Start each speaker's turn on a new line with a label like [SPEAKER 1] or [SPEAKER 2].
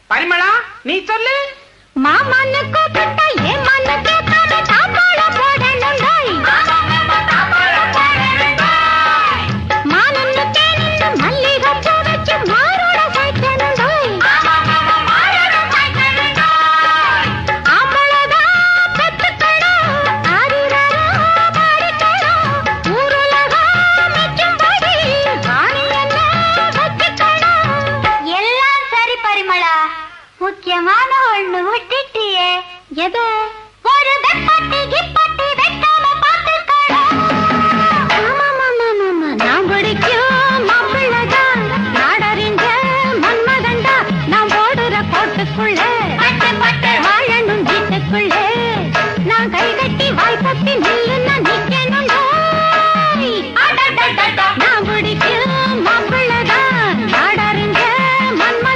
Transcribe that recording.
[SPEAKER 1] பரிமளா நீ சொல்லு.
[SPEAKER 2] மாமன்னு கூப்பிட்டா ஏன் மண்ணு கேட்காம தாப்பாளம் போடணுண்டாய். மானன்னு தேனின்னு மல்லிகை பூ வச்சு மாரோட சாய்க்கணுண்டாய். ஆம்பளதான் பெத்துக்கணும், ஆதிராரா பாடிக்கணும், ஊருலகம் மெச்சும்படி வாணியென்ன வச்சுக்கணும். எல்லாம் சரி பரிமளா, முக்கியமான ஒண்ணு விட்டுட்டியே. எது? ஒரு வெப்பட்டி கிப்பட்டி வைக்காம பார்த்துக்கணும். நான் பிடிக்க